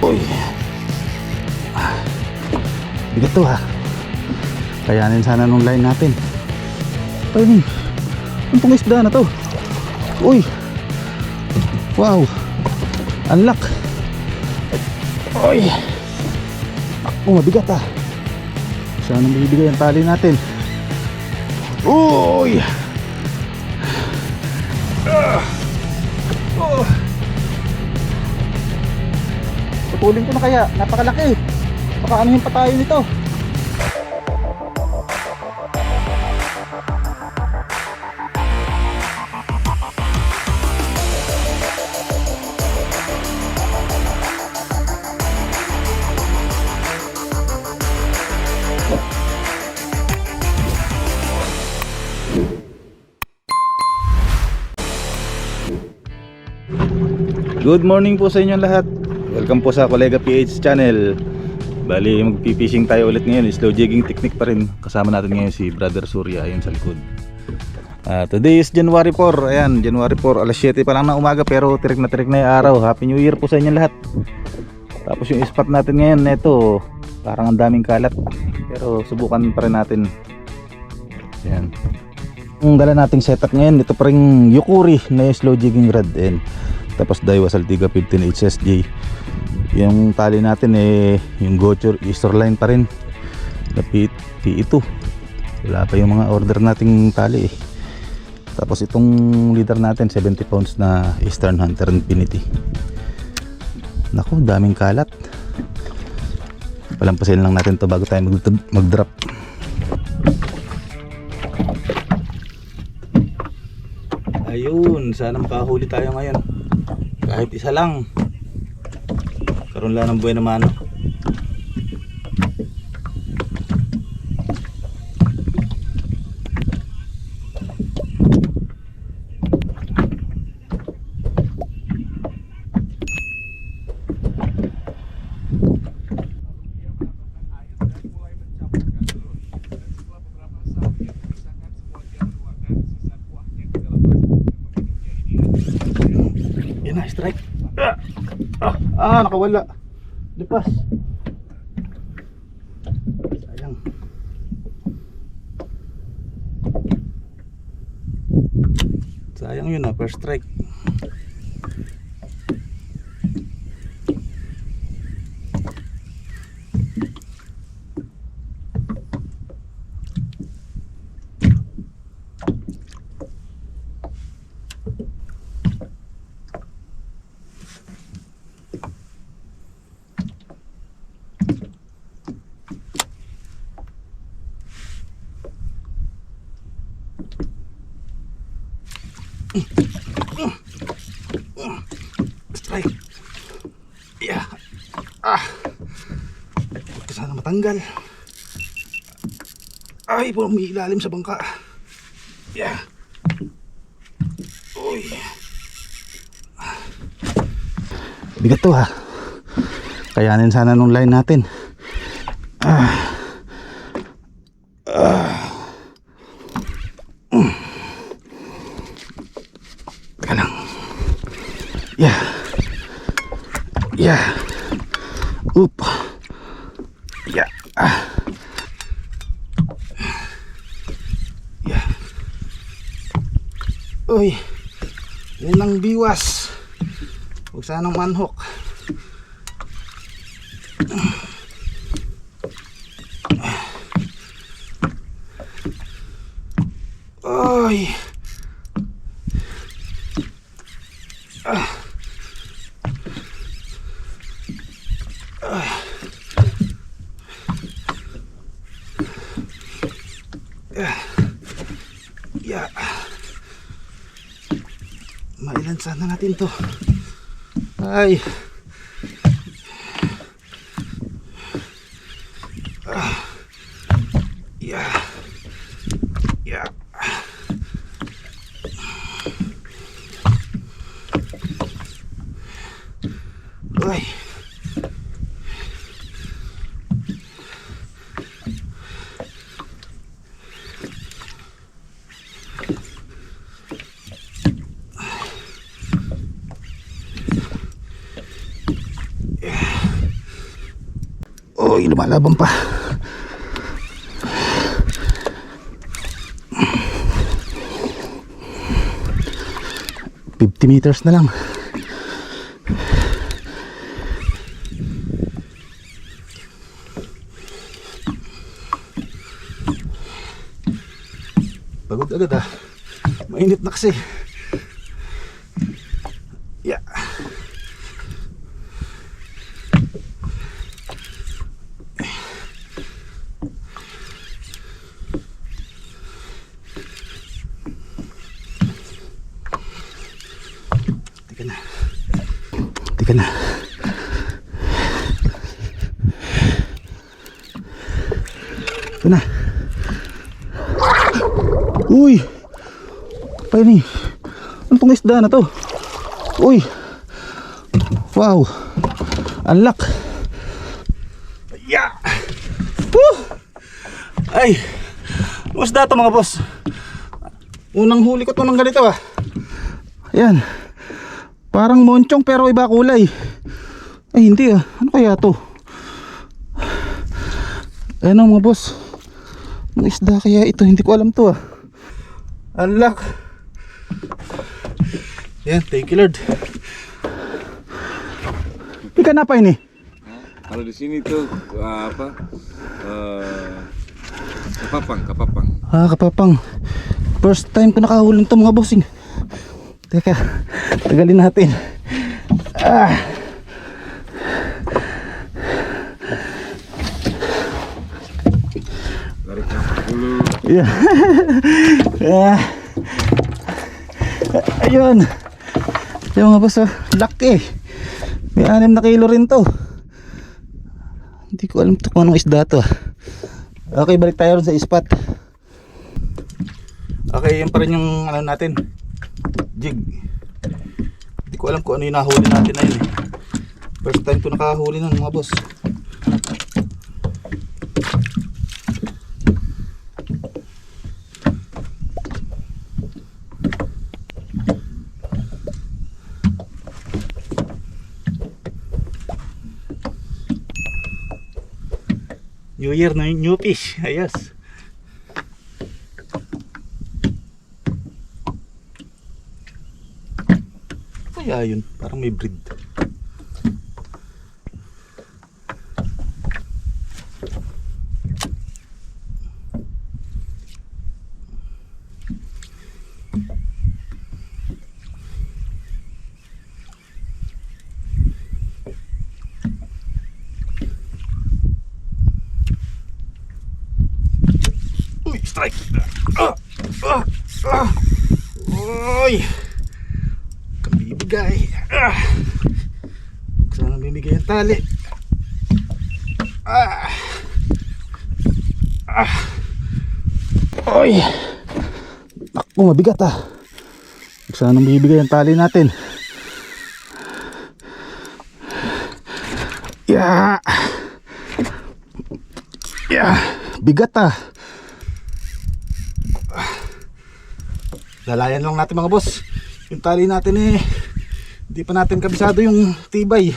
Uy. Bigat to ha. Kayanin sana nung line natin. Ayun. Ang pong isda na to. Uy. Wow. Unlock. Uy. Ako, mabigat ha. Sana bibigay ang tali natin. Uy. Putulin ko na kaya, napakalaki. Baka anuhin pa tayo nito. Good morning po sa inyong lahat. Welcome po sa Kolega PH channel. Bali, magpipishing tayo ulit ngayon. Slow jigging technique pa rin. Kasama natin ngayon si Brother Surya ayun sa likod. Today is January 4. Ayan, January 4. Alas 7 pa lang ng umaga pero tirik na yung araw. Happy New Year po sa inyong lahat. Tapos yung spot natin ngayon, ito parang ang daming kalat. Pero subukan pa rin natin. Ayan. Ang dala nating setup ngayon, ito pa rin Yukuri na yung slow jigging rod end. Tapos Daiwa Saltiga 15 HSJ. Yung tali natin yung Gochur Easterline pa rin na PE2. Wala pa yung mga order nating tali Tapos itong leader natin 70 pounds na Eastern Hunter Infinity. Naku, daming kalat. Palampasin lang natin to bago tayo mag-drop. Ayun, sana makahuli tayo ngayon. Kahit isa lang. Karoon lang ng buhay naman. Yan na, strike. Nakawala. Lipas. Sayang. Sayang yun first strike. Strike. Yeah. Huwag sana matanggal. Ay, may ilalim sa bangka. Yeah. Uy. Bigat to ha. Kayanin sana nung line natin. Yeah. Yeah. Oop. Yeah. Yeah. Uy. Unang biwas. Huwag sanang manhook. Uy. Yeah. Mailan sana natin to. Ay. Yeah. Yeah. Ay. Uy, lumalaban pa. $50 na lang. Pagod agad ah. Mainit na kasi. Yeah. Teka na. Teka na. Ito na. Uy! Pa ni. Ano tong isda na to? Uy! Wow! Unlock! Yeah! Woo! Ay! Ano isda to mga boss? Unang huli ko to ng ganito ah. Ayan. Parang monchong pero iba kulay. Ay hindi ah. Ano kaya to? Ayan mga boss. Ang isda kaya ito? Hindi ko alam to ah. Unlock. Yan, thank you Lord. Ikan apa ini? Kalau di sini tuh apa? Kapapang. Ah, kapapang. First time ko nakahuli nito mga bossing. Teka, tagalin natin. Ah. Tarik nafas dulu. Iya. Ah. Ayun. Yung mga boss, oh, laki. May 6 na kilo rin to. Hindi ko alam to kung anong isda to. Okay, balik tayo sa spot. Okay, yan pa rin yung ano natin, jig. Hindi ko alam kung ano yung nahuli natin na yun eh. First time ko nakahuli nun mga boss. New Year na new fish. Ayos. Kaya yun, parang may breed. Uy, strike. Uy. Bibigay. Sana bibigay ang tali. Uy. Naku, mabigat ah. Sana bibigay ang tali natin. Yeah. Yeah. Bigat ah. Lalayan lang natin mga boss. Yung tali natin eh, hindi pa natin kabisado yung tibay.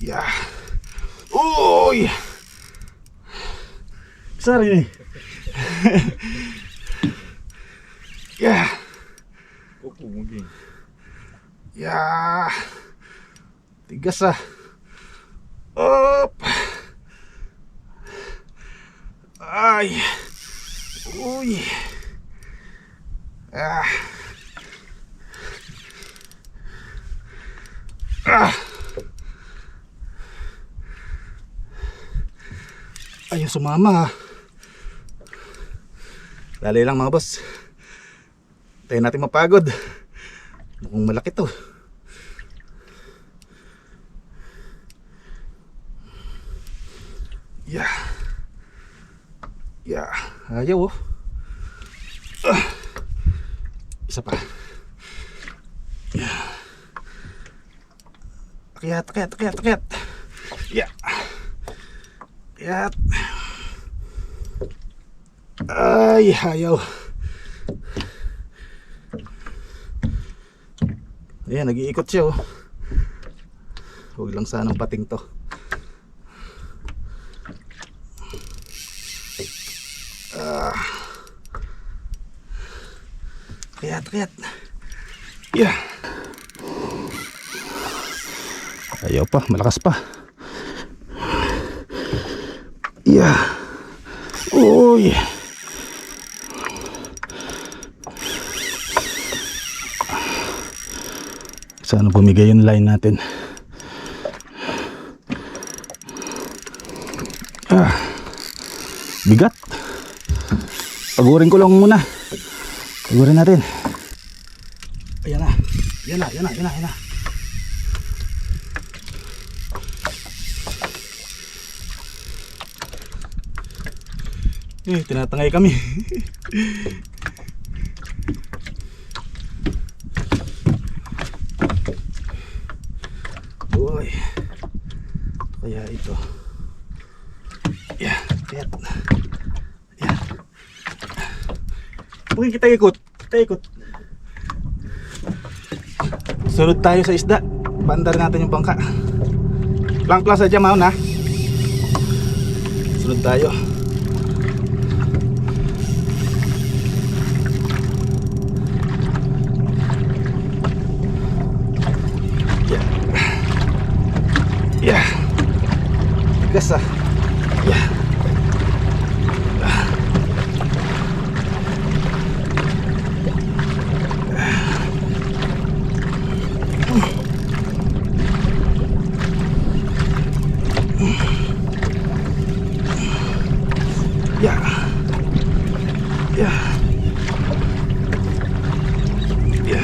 Yeah. Uy! Besar ini. Yeah. Kuku mungkin. Yeah. Tigas ah. Up. Ay. Uy. Ah. Ah. Ayun sumama. Dali lang mga boss. Tayo natin mapagod. Mukhang malaki to. Yeah. Yeah. Ayaw oh. Isa pa. Yeah. Akyat. Yeah. Akyat. Ay, ayaw. Ayan, nag-iikot siya oh. Huwag lang sanang pating to. Kayat. Yeah. Ayaw pa, malakas pa. Yeah. Uy. Sana bumigay yung line natin. Bigat. Pagurin ko lang muna. Pagurin natin. Ayan na. Tinatangay kami. Uy. Kaya ito. Yeah, kayat. Yeah. Mungkin kita ikut. Sunod tayo sa isda. Bandar natin yung bangka. Pelan-pelan saja mau na. Sunod tayo. Ya. Gas ah. Ya. Ya. Ya. Ya.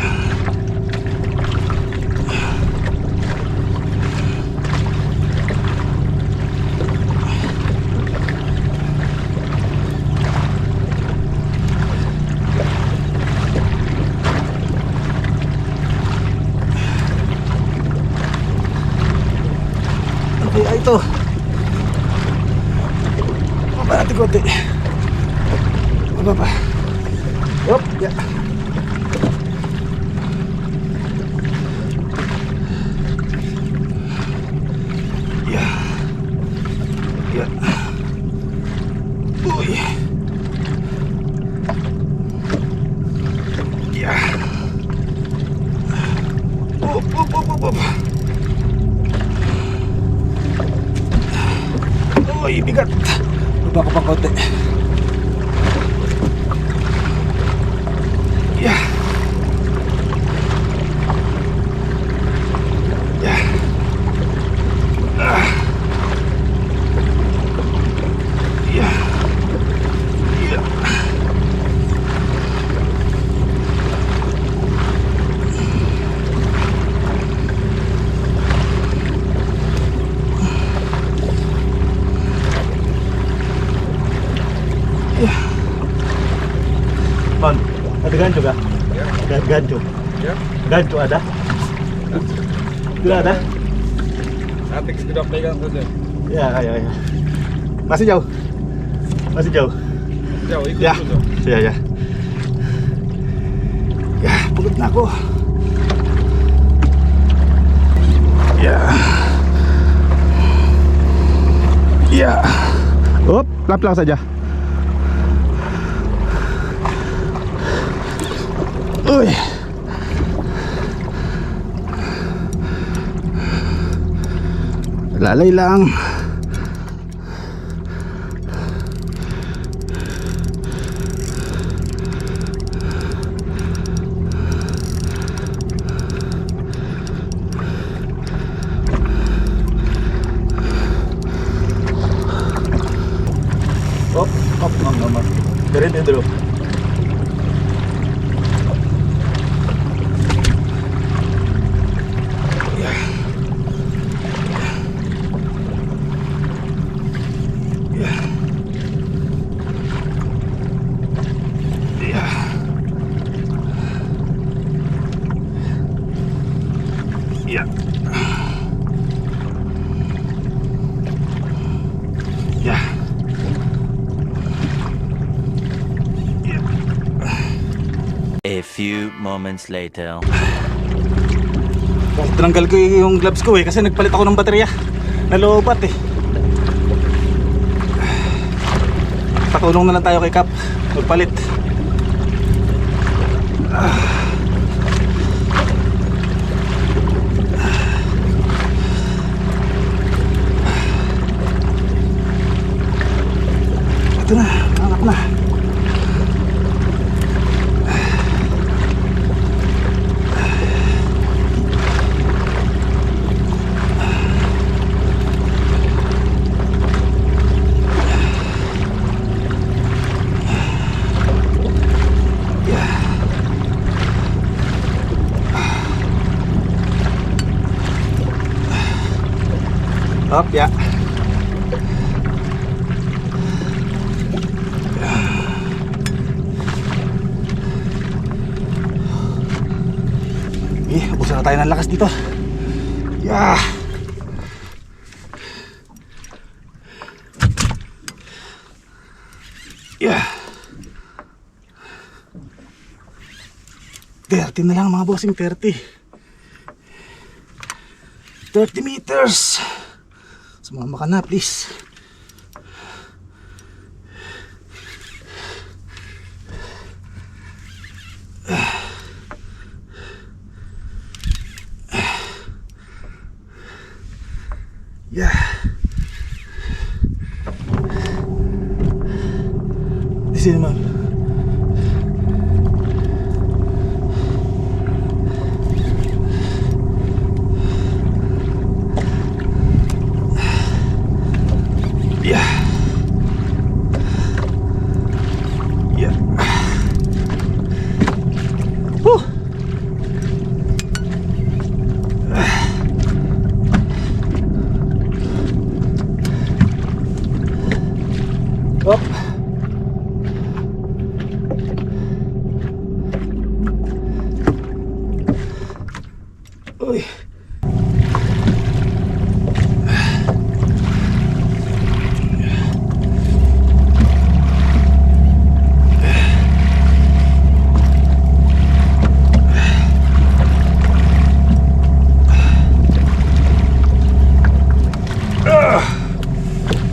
Kaya ito konti apa hop ya ya ya uy ya op uy bigat. Baba ko pang konti. Yeah. Yeah. Yeah. Yeah. Pan, ada gancho kah? Ya. Gancho. Ya. Gancho ada? Tidak ada? Nanti kita pegang saja. Ya. Masih jauh. Jauh ikut Ya. dulu. Ya. Ya, pagod na ako. Ya. Ya. Hop, pelan-pelan saja. Uy. Lalay lang. Hop, mama. Berhenti dulu. Ya. Ya. A few moments later. Tinanggal ko yung gloves ko kasi nagpalit ako ng baterya. Nalobat Patulong na lang tayo kay Cap. Magpalit. Ito na, anak na. Up, ya. Ubusan na tayo ng lakas dito. Yeah. Yeah. 30 na lang mga bossing, 30 meters. Sumama ka na, please. Yeah. Di sini naman. Yeah. Yeah. Whew. Up. Uy.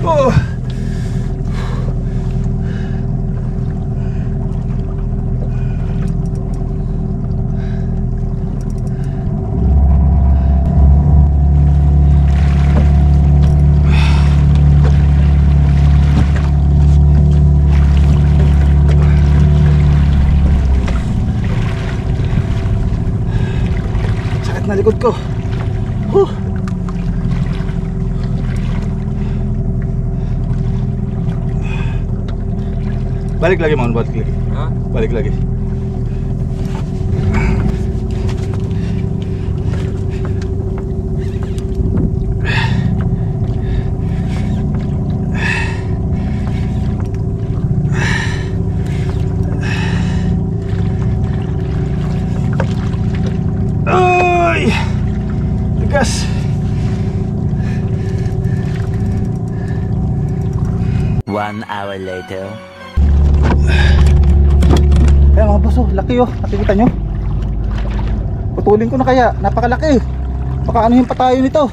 Oh. Sakit na likod ko. Balik lagi, Mon, balik lagi. Hah? Balik lagi. Ay! Tigas. One hour later. Ayan mga boss, laki nakikita nyo. Putulin ko na kaya, napakalaki. Baka anuhin pa tayo nito.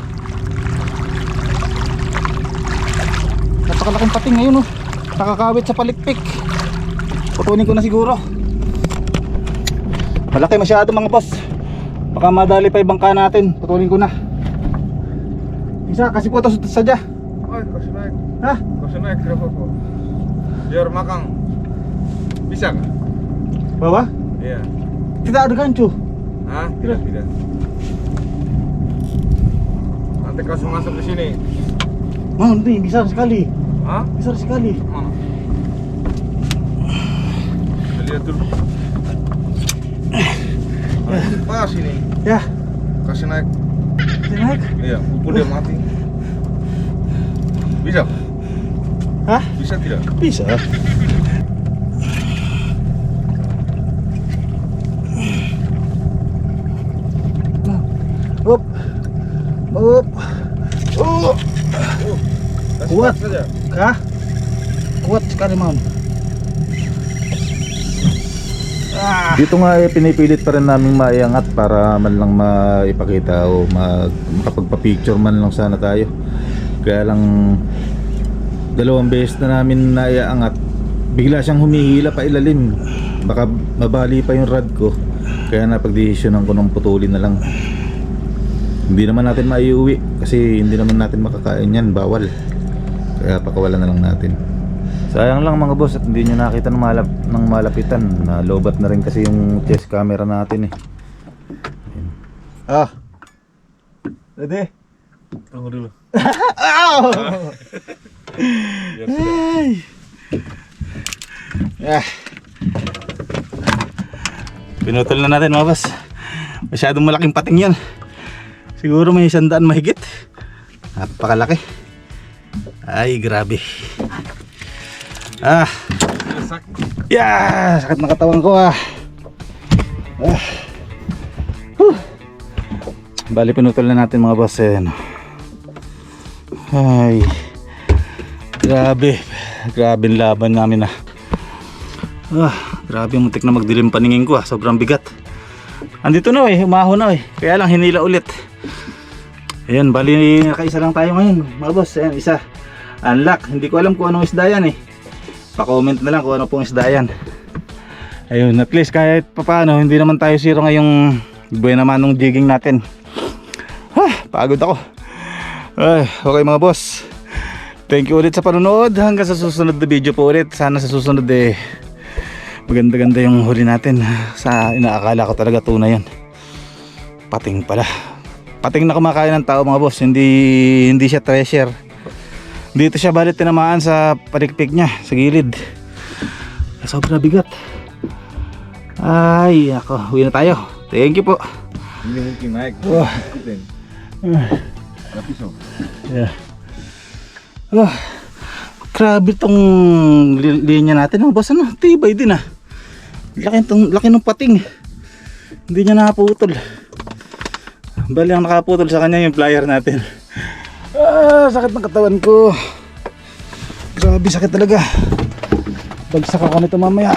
Napakalaking pating ngayon nakakawit sa palikpik. Putulin ko na siguro. Malaki masyado mga boss. Baka madali pa ibangka natin. Putulin ko na. Isa kasi po ito sadya. Ay, kasi naik. Hah? Kasi naik berapa po? Biar makang. Bisa nggak? Bawah? Iya. Tidak ada gancu. Hah? Tidak, tidak. Nanti langsung masuk ke sini. Mau nih besar sekali. Hah? Besar sekali. Mana? Kita lihat dulu. Pas ini. Ya, Kasih naik. naik. Iya, pukul dia mati. Bisa? Hah? Bisa tidak? Bisa. Up. Up. Oh. Kasih Kuat. naik saja. Kah? Kuat sekali, Mam. Dito nga pinipilit pa rin namin maiangat para man lang maipakita o makapagpa-picture man lang sana tayo. Kaya lang 2 beses na namin naiangat, bigla siyang humihila pa ilalim. Baka mabali pa yung rod ko. Kaya napagdesisyonan ko nung putulin na lang. Hindi naman natin maiuwi kasi hindi naman natin makakain yan, bawal. Kaya pakawalan na lang natin. Sayang lang mga boss at hindi nyo nakita ng malapitan. Nalobat na rin kasi yung chest camera natin eh. Ayun. Ready? Tunggu dulu. Ay. Pinutol na natin mga boss. Masyadong malaking pating yan. Siguro may 100 mahigit. Napakalaki. Ay grabe. Sakit ng katawan ko Bali pinutol na natin mga boss Ay grabe ang laban namin grabe, muntik na magdilim paningin ko sobrang bigat. Andito na umahon na kaya lang hinila ulit. Ayan, bali nakaisa lang tayo ngayon mga boss. Ayan, isa unlock, hindi ko alam kung anong isda yan pa-comment na lang kung ano pong isda yan. Ayun, at least kahit papaano hindi naman tayo zero ngayong buhay naman nung jigging natin. Pagod ako. Okay mga boss, thank you ulit sa panonood. Hanggang sa susunod na video po ulit. Sana sa susunod maganda-ganda yung huli natin. Sa inaakala ko talaga tuna yan, pating pala. Pating na kumakain ng tao mga boss, hindi siya treasure. Dito siya balit tinamaan sa palikpik niya, sa gilid. Sobrang bigat. Ay, ako, uwi na tayo. Thank you po. Ini mungkin naik. Yeah. Grabe tong linya natin. Boss, tibay din laki ng pating. Hindi niya nakaputol. Bali ang nakaputol sa kanya yung plier natin. Sakit ng katawan ko. Grabe sakit talaga. Bagsak ako nito mamaya.